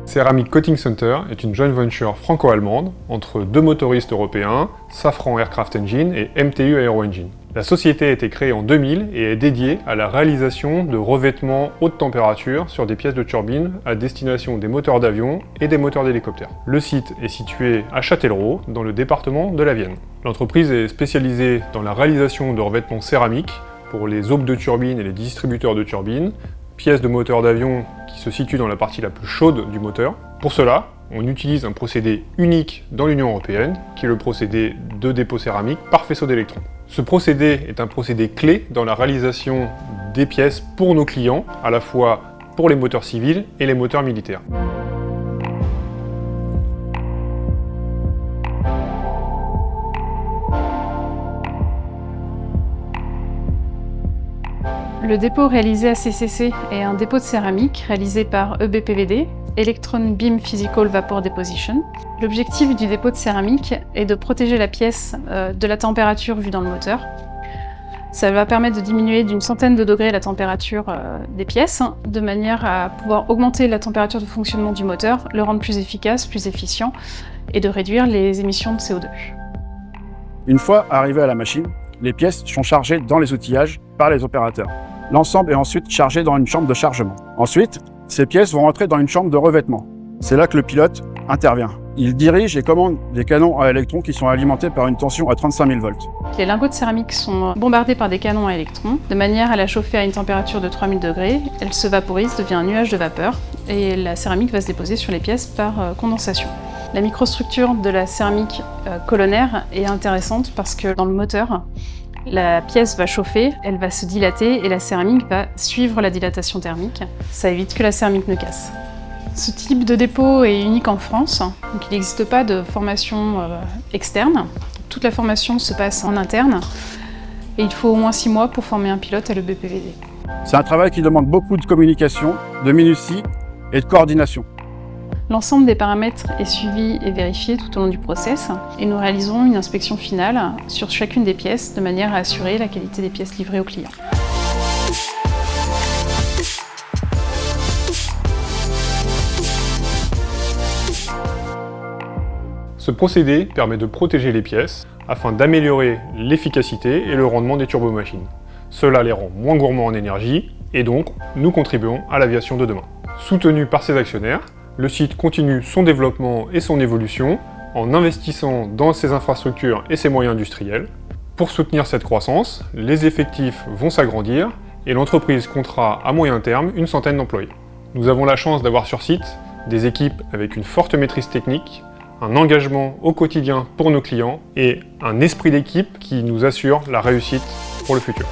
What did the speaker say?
Ceramic Coating Center est une joint venture franco-allemande entre deux motoristes européens, Safran Aircraft Engine et MTU Aero Engine. La société a été créée en 2000 et est dédiée à la réalisation de revêtements haute température sur des pièces de turbine à destination des moteurs d'avion et des moteurs d'hélicoptères. Le site est situé à Châtellerault, dans le département de la Vienne. L'entreprise est spécialisée dans la réalisation de revêtements céramiques pour les aubes de turbines et les distributeurs de turbines, pièces de moteurs d'avion qui se situent dans la partie la plus chaude du moteur. Pour cela, on utilise un procédé unique dans l'Union européenne, qui est le procédé de dépôt céramique par faisceau d'électrons. Ce procédé est un procédé clé dans la réalisation des pièces pour nos clients, à la fois pour les moteurs civils et les moteurs militaires. Le dépôt réalisé à CCC est un dépôt de céramique réalisé par EBPVD, Electron Beam Physical Vapor Deposition. L'objectif du dépôt de céramique est de protéger la pièce de la température vue dans le moteur. Ça va permettre de diminuer d'une centaine de degrés la température des pièces, de manière à pouvoir augmenter la température de fonctionnement du moteur, le rendre plus efficace, plus efficient, et de réduire les émissions de CO2. Une fois arrivées à la machine, les pièces sont chargées dans les outillages par les opérateurs. L'ensemble est ensuite chargé dans une chambre de chargement. Ensuite, ces pièces vont rentrer dans une chambre de revêtement. C'est là que le pilote intervient. Il dirige et commande des canons à électrons qui sont alimentés par une tension à 35 000 volts. Les lingots de céramique sont bombardés par des canons à électrons, de manière à la chauffer à une température de 3000 degrés. Elle se vaporise, devient un nuage de vapeur, et la céramique va se déposer sur les pièces par condensation. La microstructure de la céramique colonnaire est intéressante parce que dans le moteur, la pièce va chauffer, elle va se dilater et la céramique va suivre la dilatation thermique. Ça évite que la céramique ne casse. Ce type de dépôt est unique en France, donc il n'existe pas de formation externe. Toute la formation se passe en interne et il faut au moins 6 mois pour former un pilote à l'EBPVD. C'est un travail qui demande beaucoup de communication, de minutie et de coordination. L'ensemble des paramètres est suivi et vérifié tout au long du process et nous réalisons une inspection finale sur chacune des pièces de manière à assurer la qualité des pièces livrées aux clients. Ce procédé permet de protéger les pièces afin d'améliorer l'efficacité et le rendement des turbomachines. Cela les rend moins gourmands en énergie et donc nous contribuons à l'aviation de demain. Soutenu par ses actionnaires, le site continue son développement et son évolution en investissant dans ses infrastructures et ses moyens industriels. Pour soutenir cette croissance, les effectifs vont s'agrandir et l'entreprise comptera à moyen terme une centaine d'employés. Nous avons la chance d'avoir sur site des équipes avec une forte maîtrise technique, un engagement au quotidien pour nos clients et un esprit d'équipe qui nous assure la réussite pour le futur.